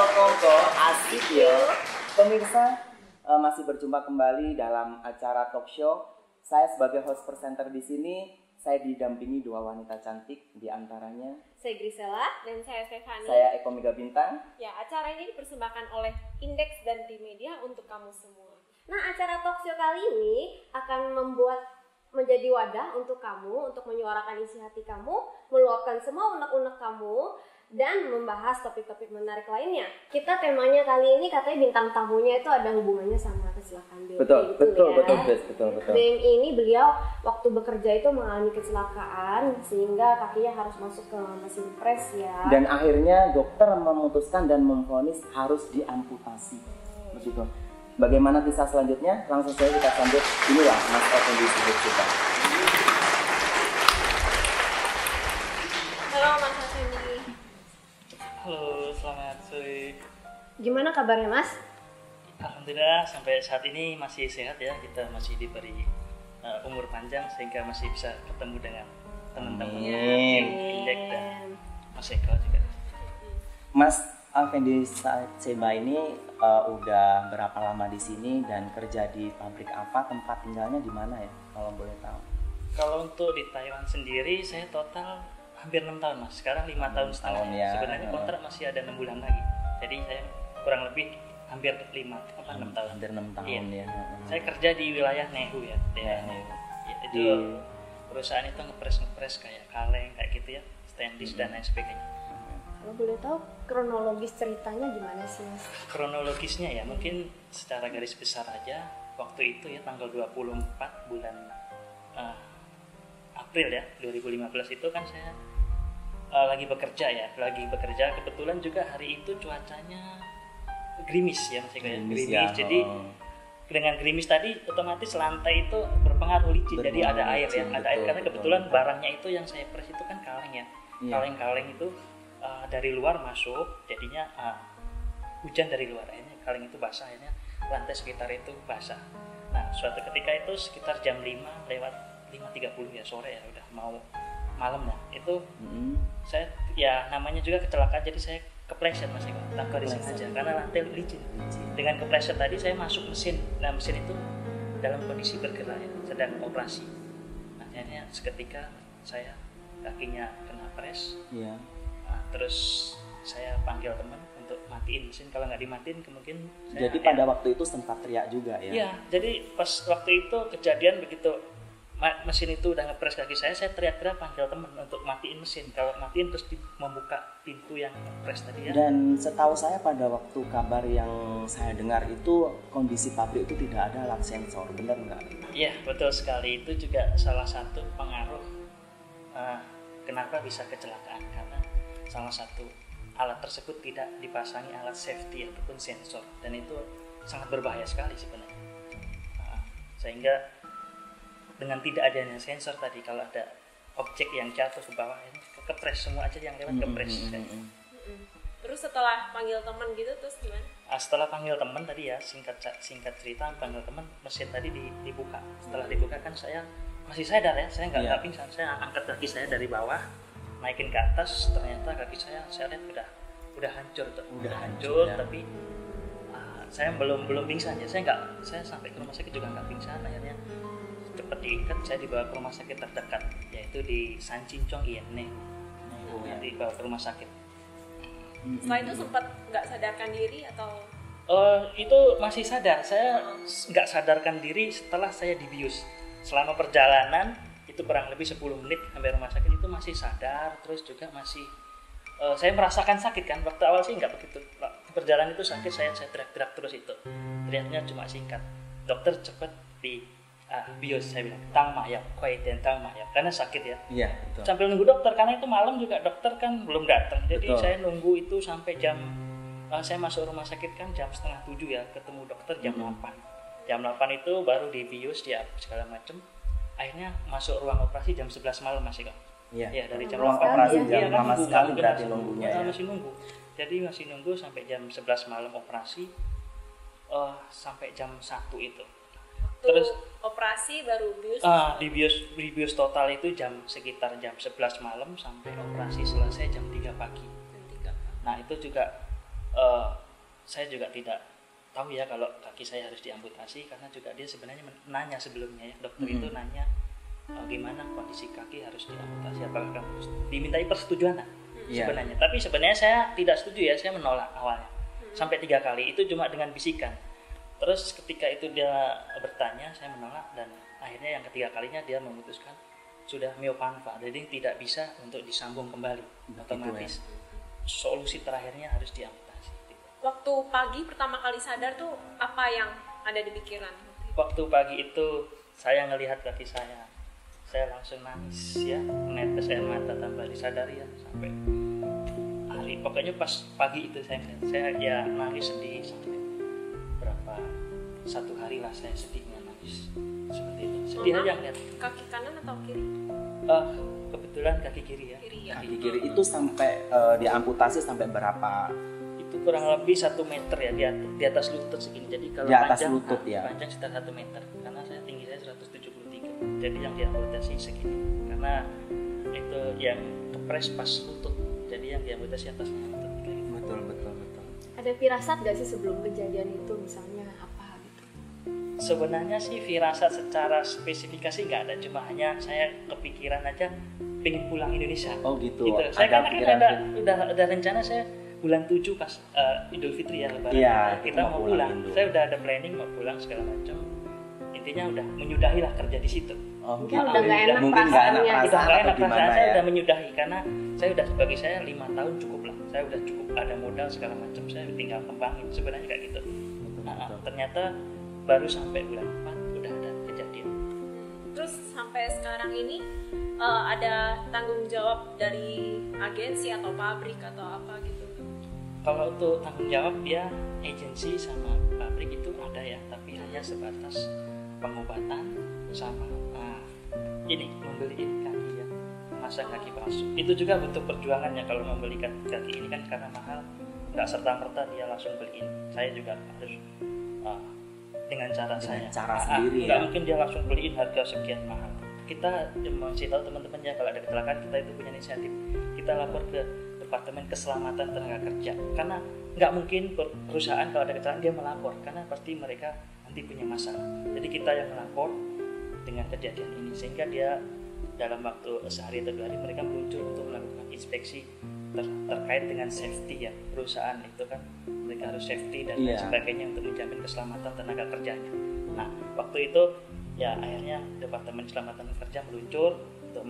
Kongko, asik ya. Pemirsa, masih berjumpa kembali dalam acara talk show. Saya sebagai host presenter di sini, saya didampingi dua wanita cantik, di antaranya saya Grisela dan saya Stefani. Saya Eko Mega Bintang. Ya, acara ini dipersembahkan oleh Indeks dan Trimedia untuk kamu semua. Nah, acara talk show kali ini akan menjadi wadah untuk kamu, untuk menyuarakan isi hati kamu, meluapkan semua unek-unek kamu, dan membahas topik-topik menarik lainnya. Kita temanya kali ini katanya bintang tamunya itu ada hubungannya sama kecelakaan BM. Betul. BM ini beliau waktu bekerja itu mengalami kecelakaan sehingga kakinya harus masuk ke mesin pres ya. Dan akhirnya dokter memutuskan dan memvonis harus diamputasi. Begitu. Bagaimana kisah selanjutnya? Langsung saja kita sambut. Inilah Mas Effendi Subur kita. Halo Mas Effendi. Halo, selamat sore. Gimana kabarnya Mas? Alhamdulillah sampai saat ini masih sehat ya. Kita masih diberi umur panjang sehingga masih bisa ketemu dengan teman-temannya Indek dan Mas Eko juga. Mas Effendi Seba ini udah berapa lama di sini dan kerja di pabrik apa? Tempat tinggalnya di mana ya kalau boleh tahu? Kalau untuk di Taiwan sendiri saya total hampir 6 tahun Mas. Sekarang 5 tahun setengah. Ya. Sebenarnya kontrak masih ada 6 bulan lagi. Jadi saya kurang lebih hampir 6 tahun. Hampir 6 tahun iya. ya. Saya kerja di wilayah Nehu ya. Nehu. Ya, itu perusahaan itu ngepres kayak kaleng kayak gitu ya, standis dan lain sebagainya. Kalau boleh tahu kronologis ceritanya gimana sih Mas? Kronologisnya ya mungkin secara garis besar aja waktu itu ya tanggal 24 bulan April ya 2015 itu kan saya lagi bekerja kebetulan juga hari itu cuacanya gerimis ya Mas Eko. Gerimis ya. Jadi dengan gerimis tadi otomatis lantai itu berpengaruh licin jadi ada air ya, ada air karena kebetulan barangnya itu yang saya pres itu kan kaleng ya. Kaleng-kaleng itu dari luar masuk jadinya hujan dari luar akhirnya kaleng itu basah akhirnya lantai sekitar itu basah. Nah suatu ketika itu sekitar jam 5 lewat 5.30 ya sore ya udah mau malam lah itu saya ya namanya juga kecelakaan jadi saya kepleset Mas Eko tak garisin aja karena lantai licin. Dengan kepleset tadi saya masuk mesin, nah mesin itu dalam kondisi bergerak ya, sedang operasi. Nah, akhirnya seketika saya kakinya kena pres. Iya. Nah, terus saya panggil teman untuk matiin mesin, kalau nggak dimatiin kemungkinan saya jadi pada waktu itu sempat teriak juga ya? Iya, jadi pas waktu itu kejadian begitu mesin itu udah ngepres kaki saya teriak-teriak panggil teman untuk matiin mesin. Kalau matiin terus membuka pintu yang ngepres tadi ya. Dan setahu saya pada waktu kabar yang saya dengar itu kondisi pabrik itu tidak ada alat sensor, benar nggak? Iya, betul sekali. Itu juga salah satu pengaruh kenapa bisa kecelakaan karena salah satu alat tersebut tidak dipasangi alat safety ataupun sensor dan itu sangat berbahaya sekali sebenarnya. Sehingga dengan tidak adanya sensor tadi kalau ada objek yang jatuh ke bawah ini kepres semua aja yang lewat kepres. Terus setelah panggil teman gitu terus gimana? Setelah panggil teman tadi ya singkat cerita panggil teman mesin tadi dibuka. Setelah dibuka kan saya masih sadar ya, saya nggak pingsan, saya angkat kaki saya dari bawah naikin ke atas, ternyata kaki saya lihat udah hancur ya. Tapi saya belum pingsan ya, saya sampai ke rumah sakit juga nggak pingsan, akhirnya cepat diikat, saya dibawa ke rumah sakit terdekat yaitu di Sanchincong INE. Dibawa ke rumah sakit. Setelah itu sempat nggak sadarkan diri atau? Itu masih sadar, saya nggak sadarkan diri setelah saya dibius. Selama perjalanan itu kurang lebih 10 menit sampai rumah sakit itu masih sadar, terus juga masih saya merasakan sakit kan, waktu awal sih nggak begitu. Perjalanan itu sakit, saya teriak-teriak terus itu. Teriaknya cuma singkat. Dokter cepat di bios, saya bilang tang mayap, tang mayap karena sakit ya. Iya, betul. Sambil nunggu dokter karena itu malam juga dokter kan belum datang. Jadi saya nunggu itu sampai saya masuk rumah sakit kan jam 6:30 ya, ketemu dokter jam 8. Jam 8 itu baru di bios dia segala macam. Akhirnya masuk ruang operasi jam 11 malam masih kok. Iya, dari jam ruang operasi jam lama nunggu, sekali berarti nunggunya ya. Masih nunggu. Jadi masih nunggu sampai jam 11 malam operasi sampai jam 1 itu. Terus operasi baru bius? Di bius total itu sekitar jam 11 malam sampai operasi selesai jam 3 pagi. Nah itu juga saya juga tidak tahu ya kalau kaki saya harus diamputasi, karena juga dia sebenarnya nanya sebelumnya ya, dokter itu nanya gimana kondisi kaki harus diamputasi, apakah harus dimintai persetujuan sebenarnya. Tapi sebenarnya saya tidak setuju ya, saya menolak awalnya sampai 3 kali, itu cuma dengan bisikan. Terus ketika itu dia bertanya, saya menolak, dan akhirnya yang ketiga kalinya dia memutuskan sudah myopanva, jadi tidak bisa untuk disambung kembali, otomatis solusi terakhirnya harus diamputasi. Waktu pagi pertama kali sadar tuh apa yang ada di pikiran? Waktu pagi itu saya ngelihat kaki saya langsung nangis ya, menetes air mata tanpa disadari ya, sampai hari pokoknya pas pagi itu saya ya nangis sedih sampai berapa 1 hari lah saya sedihnya nangis seperti itu, sedih aja ngeliat. Kaki kanan atau kiri? Kebetulan kaki kiri ya. Kaki kiri itu sampai diamputasi sampai berapa? Kurang lebih 1 meter ya, di atas lutut segini. Jadi kalau di atas panjang, lutut ya. Panjang sekitar 1 meter. Karena tinggi saya 173. Jadi yang diamputasi segini. Karena itu yang kepres pas lutut. Jadi yang diamputasi atasnya lutut. Betul. Ada firasat gak sih sebelum kejadian itu, misalnya apa gitu? Sebenarnya sih firasat secara spesifikasi nggak ada, cuma hanya saya kepikiran aja pengen pulang Indonesia. Oh gitu. Saya kan udah rencana saya bulan 7 pas Idul Fitri ya, Lebaran. Iya, kita mau pulang. Saya udah ada planning mau pulang segala macam. Intinya udah menyudahi lah kerja di situ. Mungkin udah nggak enak mungkin nggak enak perasaannya. Udah nggak enak perasaan, saya ya? udah menyudahi karena saya udah, bagi saya 5 tahun cukup lah. Saya udah cukup ada modal segala macam. Saya tinggal kembangin sebenarnya kayak gitu. Betul. Ternyata baru sampai bulan 4 udah ada kejadian. Terus sampai sekarang ini ada tanggung jawab dari agensi atau pabrik atau apa gitu? Kalau untuk tanggung jawab ya agensi sama pabrik itu ada ya, tapi hanya sebatas pengobatan sama ini membeliin kaki ya, masang kaki palsu. Itu juga butuh perjuangannya kalau membeli kaki ini kan, karena mahal, nggak serta-merta dia langsung beliin. Saya juga harus dengan cara saya. Cara sendiri nggak ya. mungkin dia langsung beliin harga sekian mahal. Kita masih tahu teman-teman ya, kalau ada kecelakaan kita itu punya inisiatif. Kita lapor ke Departemen Keselamatan Tenaga Kerja, karena nggak mungkin perusahaan kalau ada kecelakaan dia melapor, karena pasti mereka nanti punya masalah. Jadi kita yang melapor dengan kejadian ini, sehingga dia dalam waktu sehari atau 2 hari mereka muncul untuk melakukan inspeksi terkait dengan safety ya, perusahaan itu kan mereka harus safety dan lain sebagainya untuk menjamin keselamatan tenaga kerjanya. Nah waktu itu ya akhirnya Departemen Keselamatan Kerja meluncur untuk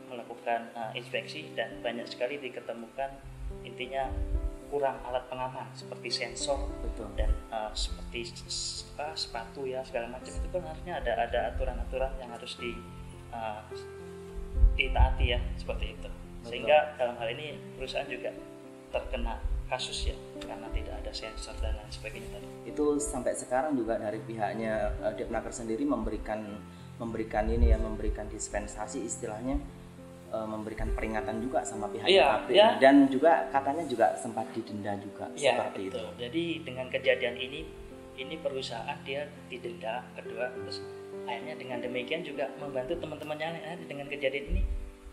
melakukan inspeksi, dan banyak sekali diketemukan intinya kurang alat pengaman seperti sensor. Betul. Dan seperti sepatu ya segala macam, itu kan harusnya ada aturan-aturan yang harus ditaati ya, seperti itu. Sehingga dalam hal ini perusahaan juga terkena kasus ya, karena tidak ada sensor dan lain sebagainya tadi. Itu sampai sekarang juga dari pihaknya Depnaker sendiri memberikan ini ya, memberikan dispensasi istilahnya, memberikan peringatan juga sama pihak pabrik dan juga katanya juga sempat didenda juga seperti betul. itu. Jadi dengan kejadian ini perusahaan dia didenda kedua, terus akhirnya dengan demikian juga membantu teman-teman yang dengan kejadian ini,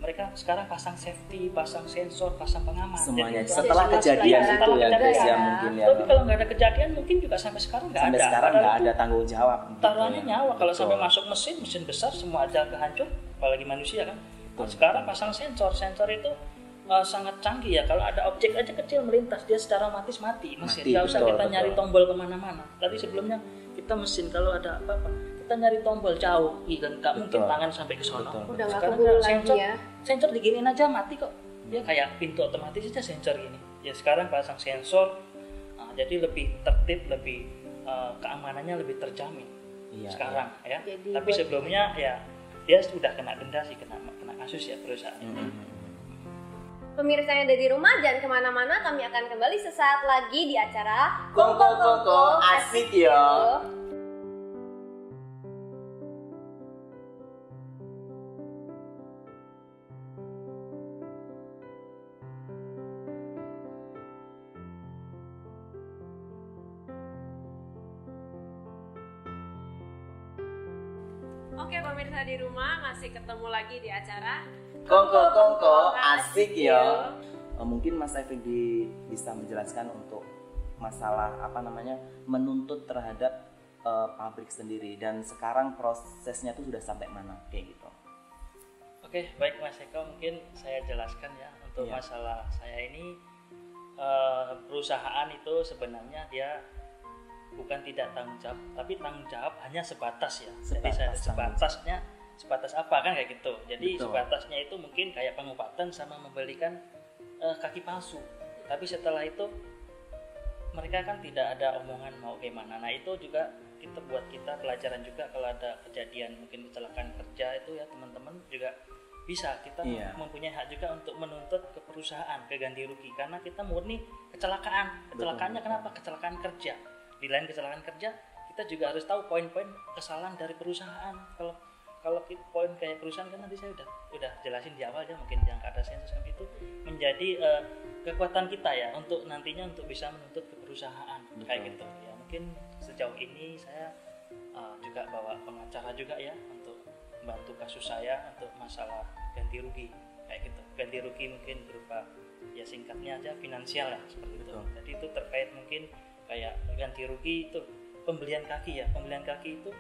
mereka sekarang pasang safety, pasang sensor, pasang pengaman. Semuanya jadi, setelah kejadian itu ya guys ya, mungkin ya. Tapi kalau nggak ada kejadian mungkin juga sampai sekarang nggak ada. Sampai sekarang nggak ada tanggung jawab. Taruhannya nyawa. Kalau sampai masuk mesin besar semua ada kehancur, apalagi manusia kan. Nah, sekarang pasang sensor itu sangat canggih ya. Kalau ada objek aja kecil melintas, dia secara otomatis mati mesin. Nggak usah kita nyari tombol kemana-mana. Tadi sebelumnya kita mesin kalau ada apa-apa kita nyari tombol jauh, kan nggak mungkin tangan sampai ke sono. Udah nggak Sekarang keburu sensor, lagi ya. sensor diginiin aja mati kok. Dia kayak pintu otomatis aja sensor gini. Ya sekarang pasang sensor, jadi lebih tertib, lebih keamanannya lebih terjamin sekarang ya. Jadi tapi sebelumnya ya dia sudah kena denda sih, kena kasus ya perusahaan. Pemirsa yang ada di rumah, jangan kemana-mana, kami akan kembali sesaat lagi di acara Kongko asik yo. Oke pemirsa di rumah, masih ketemu lagi di acara Kongko asik yo. Mungkin Mas Effendi bisa menjelaskan untuk masalah menuntut terhadap pabrik sendiri, dan sekarang prosesnya tuh sudah sampai mana kayak gitu. Oke, baik Mas Eko, mungkin saya jelaskan ya untuk masalah saya ini. Perusahaan itu sebenarnya dia bukan tidak tanggung jawab, tapi tanggung jawab hanya sebatas ya. Jadi sebatas apa kan kayak gitu. Jadi sebatasnya itu mungkin kayak pengobatan sama membelikan kaki palsu. Tapi setelah itu mereka kan tidak ada omongan mau gimana. Nah itu juga buat kita pelajaran juga, kalau ada kejadian mungkin kecelakaan kerja itu ya teman-teman juga bisa kita mempunyai hak juga untuk menuntut ke perusahaan, ke ganti rugi, karena kita murni kecelakaannya. Kenapa? Kecelakaan kerja. Di lain kecelakaan kerja kita juga harus tahu poin-poin kesalahan dari perusahaan. Kalau poin kayak perusahaan kan nanti saya udah jelasin di awal ya, mungkin yang ada sensus itu menjadi kekuatan kita ya untuk nantinya untuk bisa menuntut ke perusahaan. Kayak gitu ya. Mungkin sejauh ini saya juga bawa pengacara juga ya untuk membantu kasus saya untuk masalah ganti rugi kayak gitu. Ganti rugi mungkin berupa ya singkatnya aja finansial lah seperti itu. Jadi itu terkait mungkin kayak ganti rugi itu pembelian kaki ya. Pembelian kaki itu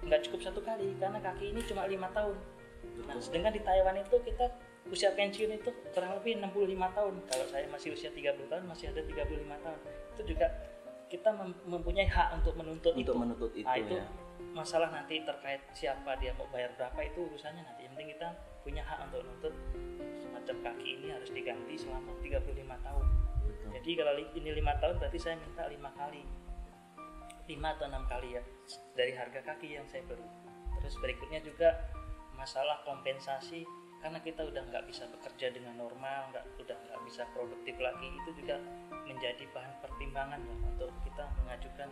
nggak cukup satu kali karena kaki ini cuma 5 tahun. Nah, sedangkan di Taiwan itu kita usia pensiun itu kurang lebih 65 tahun. Kalau saya masih usia 30 tahun, masih ada 35 tahun. Itu juga kita mempunyai hak untuk menuntut itu. Nah, itu ya. Masalah nanti terkait siapa dia mau bayar berapa itu urusannya nanti. Yang penting kita punya hak untuk menuntut semacam kaki ini harus diganti selama 35 tahun. Jadi kalau ini 5 tahun berarti saya minta 5 kali. 5 atau 6 kali ya dari harga kaki yang saya beli. Terus berikutnya juga masalah kompensasi, karena kita udah nggak bisa bekerja dengan normal, udah nggak bisa produktif lagi, itu juga menjadi bahan pertimbangan ya untuk kita mengajukan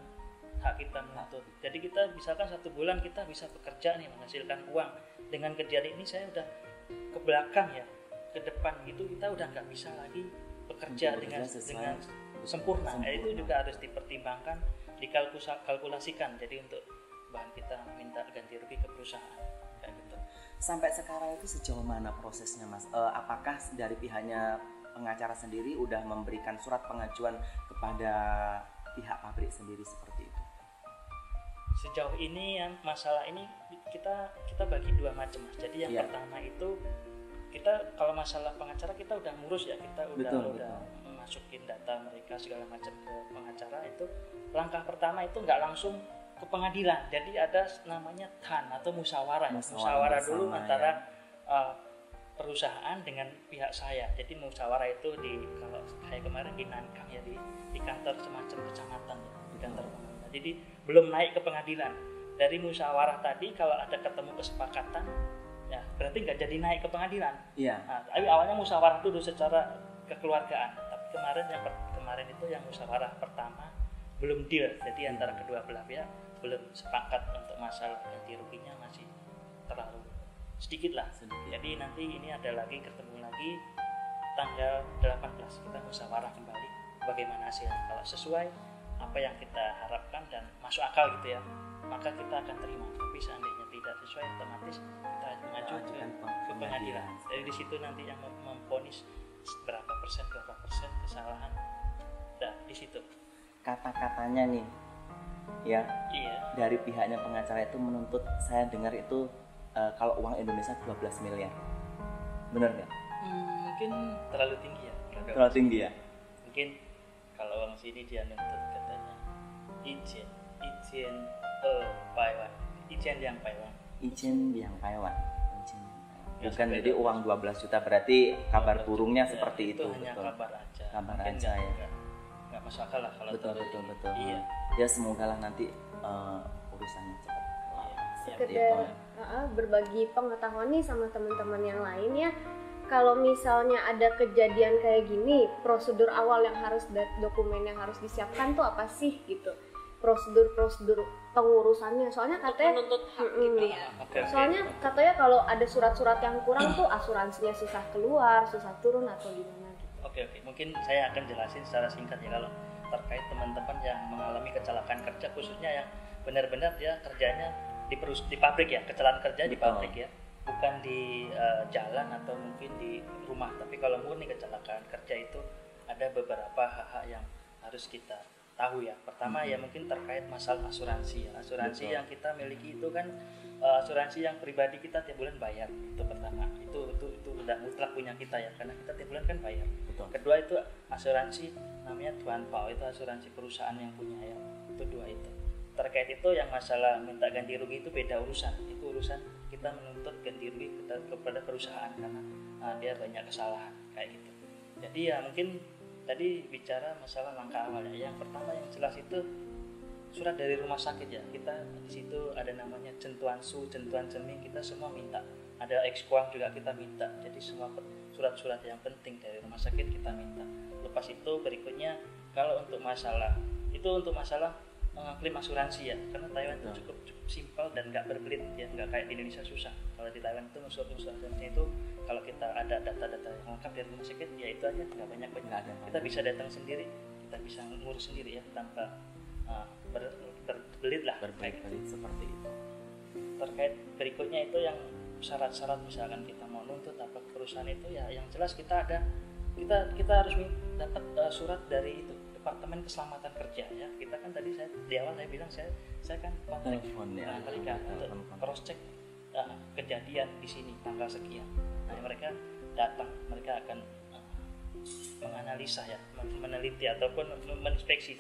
hak kita menuntut. Jadi kita misalkan 1 bulan kita bisa bekerja nih menghasilkan uang, dengan kejadian ini saya udah ke belakang ya, ke depan itu kita udah nggak bisa lagi bekerja dengan sempurna. Itu juga harus dipertimbangkan, dikalkulasikan. Jadi untuk bahan kita minta ganti rugi ke perusahaan kayak gitu. Sampai sekarang itu sejauh mana prosesnya Mas? Apakah dari pihaknya pengacara sendiri udah memberikan surat pengajuan kepada pihak pabrik sendiri seperti itu? Sejauh ini yang masalah ini kita bagi 2 macam Mas. Jadi yang pertama itu kita kalau masalah pengacara kita udah ngurus ya, kita udah masukin data mereka segala macam ke pengacara. Itu langkah pertama itu nggak langsung ke pengadilan, jadi ada namanya TAN atau musyawarah dulu antara perusahaan dengan pihak saya. Jadi musyawarah itu kalau kayak kemarin di Nankang ya, di kantor semacam kecamatan ya, di kantor pemerintah. Jadi belum naik ke pengadilan. Dari musyawarah tadi kalau ada ketemu kesepakatan ya berarti nggak jadi naik ke pengadilan. Nah, tapi awalnya musyawarah dulu secara kekeluargaan. Tapi kemarin itu yang musyawarah pertama belum deal, jadi antara kedua belah pihak belum sepakat untuk masalah ganti ruginya, masih terlalu sedikit lah. Jadi nanti ini ada lagi, ketemu lagi tanggal 18 kita musyawarah kembali bagaimana hasilnya. Kalau sesuai apa yang kita harapkan dan masuk akal gitu ya, maka kita akan terima. Tapi seandainya tidak sesuai, otomatis kita mengajukan ke pengadilan. Jadi di situ nanti yang memvonis berapa persen kesalahan. Nah, di situ kata-katanya nih ya, dari pihaknya pengacara itu menuntut, saya dengar itu kalau uang Indonesia 12 miliar, benar nggak? Mungkin terlalu tinggi ya. Terlalu tinggi ya. Mungkin kalau uang sini dia nuntut katanya izin yang Taiwan. Bukan jadi uang 12 juta, berarti kabar burungnya ya, seperti itu. Hanya betul. Kabar aja. Kabar aja ya. Nggak masuk akal lah kalau betul. Iya. Ya semoga lah nanti urusannya cepat. Sekedar berbagi pengetahuan nih sama teman-teman yang lain ya. Kalau misalnya ada kejadian kayak gini, prosedur awal yang harus, dokumen yang harus disiapkan tuh apa sih gitu? Prosedur pengurusannya. Soalnya katanya menuntut hak gitu ya. Soalnya katanya kalau ada surat-surat yang kurang tuh asuransinya susah keluar, susah turun atau gimana gitu. Oke. Mungkin saya akan jelasin secara singkat ya, kalau terkait teman-teman yang mengalami kecelakaan kerja, khususnya yang benar-benar dia kerjanya di pabrik ya, kecelakaan kerja di pabrik ya, bukan di jalan atau mungkin di rumah. Tapi kalau murni kecelakaan kerja itu ada beberapa hak-hak yang harus kita tahu ya. Pertama ya mungkin terkait masalah asuransi ya. Asuransi Betul. yang kita miliki itu kan asuransi yang pribadi kita tiap bulan bayar. Itu pertama. Itu udah mutlak punya kita ya, karena kita tiap bulan kan bayar. Betul. Kedua itu asuransi namanya Tuan Pao, itu asuransi perusahaan yang punya ya. Itu dua itu. Terkait itu yang masalah minta ganti rugi itu beda urusan. Itu urusan kita menuntut ganti rugi kepada perusahaan karena dia banyak kesalahan kayak gitu. Jadi ya mungkin tadi bicara masalah langkah awal ya. Yang pertama yang jelas itu surat dari rumah sakit ya. Kita di situ ada namanya jentuan su, jentuan ceming, kita semua minta. Ada ekskuang juga kita minta. Jadi semua surat-surat yang penting dari rumah sakit kita minta. Lepas itu berikutnya kalau untuk masalah mengklaim asuransi ya, karena Taiwan itu cukup simpel dan nggak berbelit ya, nggak kayak di Indonesia susah. Kalau di Taiwan itu asuransi itu kalau kita ada data-data yang lengkap dari rumah sakit ya itu aja, nggak banyak. Kita bisa datang sendiri, kita bisa ngurus sendiri ya tanpa berbelit lah. Berbelit seperti itu. Terkait berikutnya itu yang syarat-syarat misalkan kita mau nuntut apa perusahaan itu ya, yang jelas kita harus dapat surat dari itu Departemen Keselamatan Kerja ya. Kita kan tadi di awal saya bilang saya kan kontak mereka untuk cross check kejadian di sini tanggal sekian. Nah mereka datang, mereka akan menganalisa ya, meneliti ataupun menginspeksi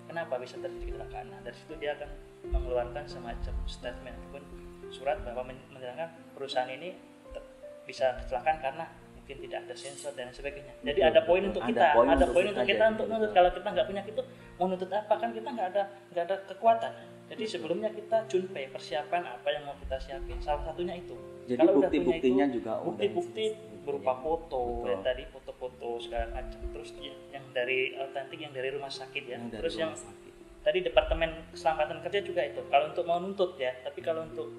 kenapa bisa terjadi kecelakaan. Nah dari situ dia akan mengeluarkan semacam statement ataupun surat bahwa menerangkan perusahaan ini bisa kecelakaan karena mungkin tidak ada sensor dan sebagainya. Jadi ada poin untuk kita, untuk nuntut. Kalau kita nggak punya itu, mau nuntut apa kan kita nggak ada kekuatan. Jadi sebelumnya kita junpei persiapan apa yang mau kita siapin. Salah satunya itu. Jadi kalau bukti-buktinya juga bukti berupa foto, ya, tadi foto-foto segala macam. Terus yang dari autentik yang dari rumah sakit ya. Terus yang tadi Departemen Keselamatan Kerja juga itu. Kalau untuk mau nuntut ya, tapi kalau untuk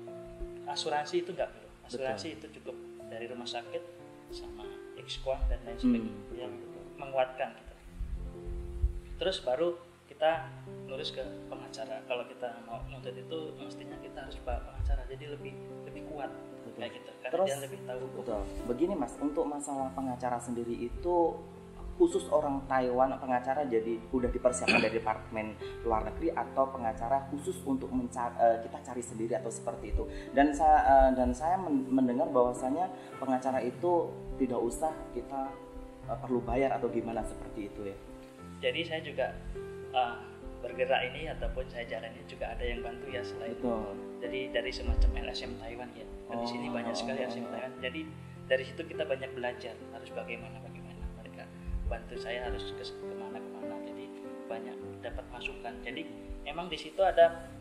asuransi itu nggak perlu. Asuransi itu cukup dari rumah sakit sama ekskuang dan lain sebagainya yang menguatkan gitu. Terus baru kita lurus ke pengacara. Kalau kita mau nuntut itu mestinya kita harus bawa pengacara, jadi lebih kuat kayak gitu. Karena Terus, dia lebih tahu. Betul. Begini Mas, untuk masalah pengacara sendiri itu khusus orang Taiwan pengacara jadi udah dipersiapkan dari Departemen Luar Negeri atau pengacara khusus untuk kita cari sendiri atau seperti itu. Dan saya mendengar bahwasanya pengacara itu tidak usah kita perlu bayar atau gimana seperti itu ya. Jadi saya juga bergerak ini ataupun saya jalani juga ada yang bantu ya selain itu. Jadi dari semacam LSM Taiwan ya. Dan di sini banyak sekali LSM Taiwan. Jadi dari situ kita banyak belajar harus bagaimana mereka bantu saya harus kemana. Jadi banyak dapat masukan. Jadi emang di situ ada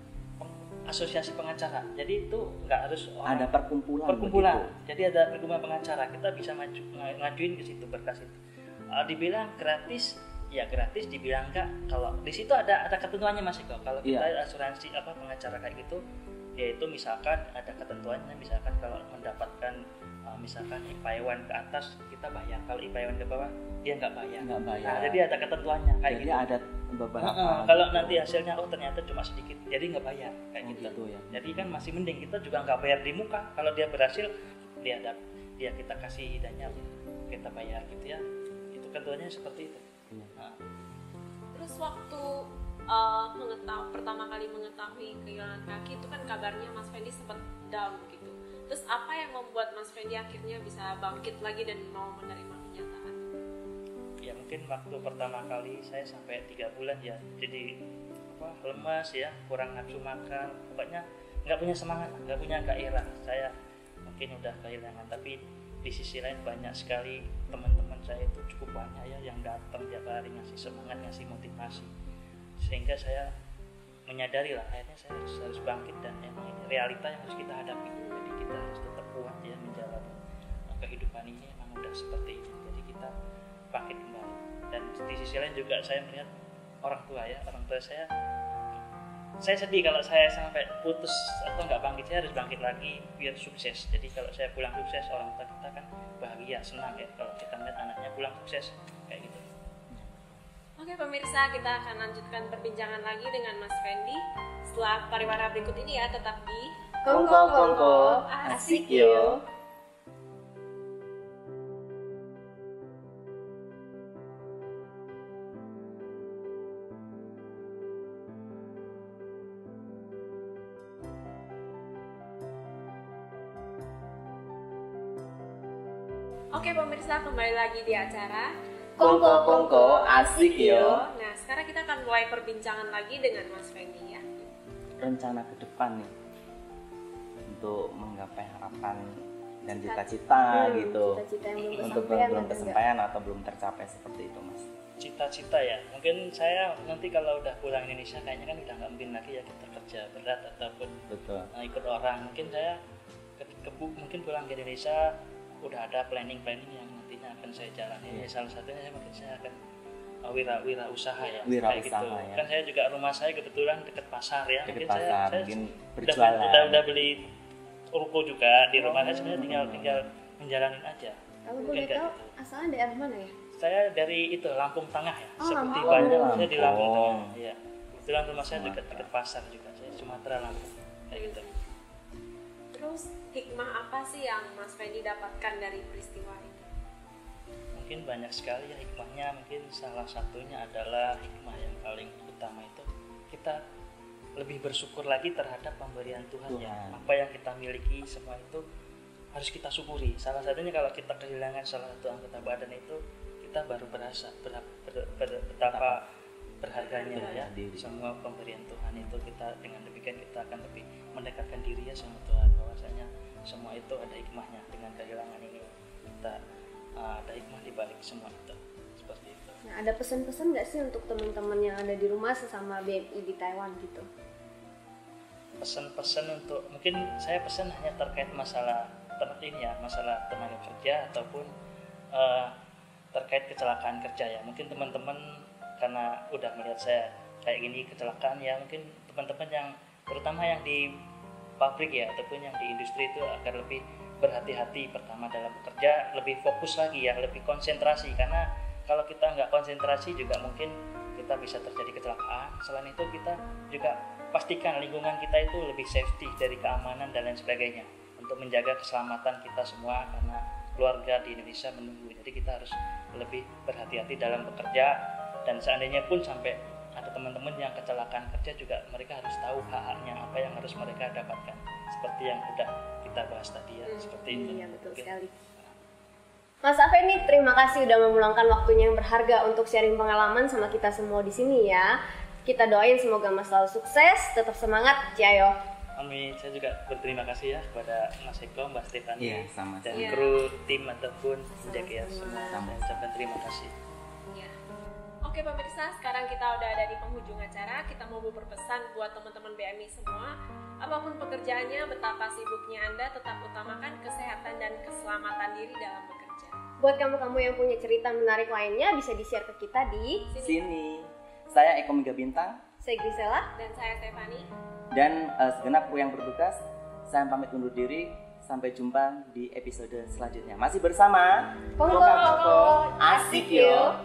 asosiasi pengacara. Jadi itu nggak harus ada perkumpulan. Jadi ada perkumpulan pengacara. Kita bisa ngajuin ke situ berkas itu. Dibilang gratis, ya gratis. Dibilang enggak. Kalau di situ ada ketentuannya Mas Eko. Kalau kita asuransi pengacara kayak gitu, yaitu misalkan ada ketentuannya. Misalkan kalau mendapatkan misalkan IPAIWAN ke atas kita bayar. Kalau IPAIWAN ke bawah dia nggak bayar. Nah, jadi ada ketentuannya kayak jadi gitu. Ada beberapa. Kalau nanti hasilnya ternyata cuma sedikit, jadi nggak bayar kayak gitu. Ya. Jadi kan masih mending kita juga nggak bayar di muka. Kalau dia berhasil, dia kita kasih dana, kita bayar gitu ya. Itu ketentuannya seperti itu. Nah. Terus waktu pertama kali mengetahui kehilangan kaki itu kan kabarnya Mas Fendi sempat down gitu. Terus apa yang membuat Mas Fendi akhirnya bisa bangkit lagi dan mau menerima kenyataan? Ya mungkin waktu pertama kali saya sampai 3 bulan ya, jadi lemas ya, kurang nafsu makan, pokoknya nggak punya semangat, nggak punya gairah. Saya mungkin udah kehilangan, tapi di sisi lain banyak sekali teman-teman saya itu cukup banyak ya yang datang tiap hari ngasih semangat, ngasih motivasi, sehingga saya menyadari lah akhirnya saya harus bangkit dan emang ini realita yang harus kita hadapi. Jadi kita harus tetap kuat ya menjalani kehidupan ini, emang udah seperti ini. Jadi kita bangkit kembali. Dan di sisi lain juga saya melihat orang tua saya sedih kalau saya sampai putus atau nggak bangkit. Saya harus bangkit lagi biar sukses. Jadi kalau saya pulang sukses, orang tua kita kan bahagia, senang ya kalau kita melihat anaknya pulang sukses kayak gitu. Oke pemirsa, kita akan lanjutkan perbincangan lagi dengan Mas Fendi setelah pariwara berikut ini ya, tetap di Kongko asik yo. Oke pemirsa, kembali lagi di acara Kongko asik yo. Nah sekarang kita akan mulai perbincangan lagi dengan Mas Fendi ya. Rencana ke depan nih untuk menggapai harapan dan cita-cita gitu. Cita-cita yang belum Untuk kesampaian belum ada nggak? kesampaian atau belum tercapai seperti itu, Mas. Cita-cita ya, mungkin saya nanti kalau udah pulang Indonesia kayaknya kan udah nggak mungkin lagi ya kita kerja berat ataupun Betul. ikut orang. Mungkin saya mungkin pulang ke Indonesia udah ada planning yang nantinya akan saya jalani. Ya, salah satunya mungkin saya akan wira usaha ya. Kayak gitu. Ya. Kan saya juga rumah saya kebetulan dekat pasar ya. Dekat Mungkin pasar, saya mungkin udah berjualan. beli ruko juga di rumah saya, sebenarnya tinggal menjalanin aja. Kalau Mungkin boleh kayak tahu gitu. asalnya daerah mana ya? Saya dari itu Lampung Tengah ya. Oh, Seperti Lampung. banyak Oh, saya di Lampung Lampung. Tengah. Iya. Kebetulan rumah saya dekat pasar juga. Saya Sumatera Lampung. Kayak gitu. Terus hikmah apa sih yang Mas Fendi dapatkan dari peristiwa itu? Mungkin banyak sekali ya hikmahnya. Mungkin salah satunya adalah hikmah yang paling utama itu kita lebih bersyukur lagi terhadap pemberian Tuhan ya. Apa yang kita miliki semua itu harus kita syukuri. Salah satunya kalau kita kehilangan salah satu anggota badan itu, kita baru berasa betapa berharganya ya semua pemberian Tuhan itu. Kita dengan demikian kita akan lebih mendekatkan diri ya sama Tuhan, bahwasanya semua itu ada hikmahnya. Dengan kehilangan ini kita ada hikmah di balik semua itu, seperti itu. Nah, ada pesan-pesan nggak sih untuk teman-teman yang ada di rumah sesama BMI di Taiwan gitu? Pesan-pesan untuk, mungkin saya pesan hanya terkait masalah masalah tenaga kerja ataupun terkait kecelakaan kerja ya. Mungkin teman-teman karena udah melihat saya kayak gini kecelakaan ya, mungkin teman-teman yang terutama yang di pabrik ya ataupun yang di industri itu agar lebih berhati-hati pertama dalam bekerja, lebih fokus lagi ya, lebih konsentrasi, karena kalau kita nggak konsentrasi juga mungkin kita bisa terjadi kecelakaan. Selain itu kita juga pastikan lingkungan kita itu lebih safety dari keamanan dan lain sebagainya untuk menjaga keselamatan kita semua, karena keluarga di Indonesia menunggu. Jadi kita harus lebih berhati-hati dalam bekerja, dan seandainya pun sampai ada teman-teman yang kecelakaan kerja juga mereka harus tahu hak-haknya apa yang harus mereka dapatkan, seperti yang udah kita bahas tadi ya. Seperti itu. Iya betul Mungkin. sekali. Mas Afeni, terima kasih udah meluangkan waktunya yang berharga untuk sharing pengalaman sama kita semua di sini ya. Kita doain semoga Mas selalu sukses, tetap semangat, Ciao. Amin. Saya juga berterima kasih ya kepada Mas Eko, Mbak Stefani, Iya, sama-sama. dan Iya. kru tim ataupun Jack ya. Sama-sama. Saya ucapkan terima kasih. Ya. Oke pemirsa, sekarang kita udah ada di penghujung acara. Kita mau berpesan buat teman-teman BMI semua, apapun pekerjaannya, betapa sibuknya Anda, tetap utamakan kesehatan dan keselamatan diri dalam bekerja. Buat kamu-kamu yang punya cerita menarik lainnya bisa di-share ke kita di Sini. Saya Eko Mega Bintang saya Grisela. Dan saya Stefani. dan segenap kru yang bertugas. Saya pamit undur diri. Sampai jumpa di episode selanjutnya. Masih bersama Kongko asik yo.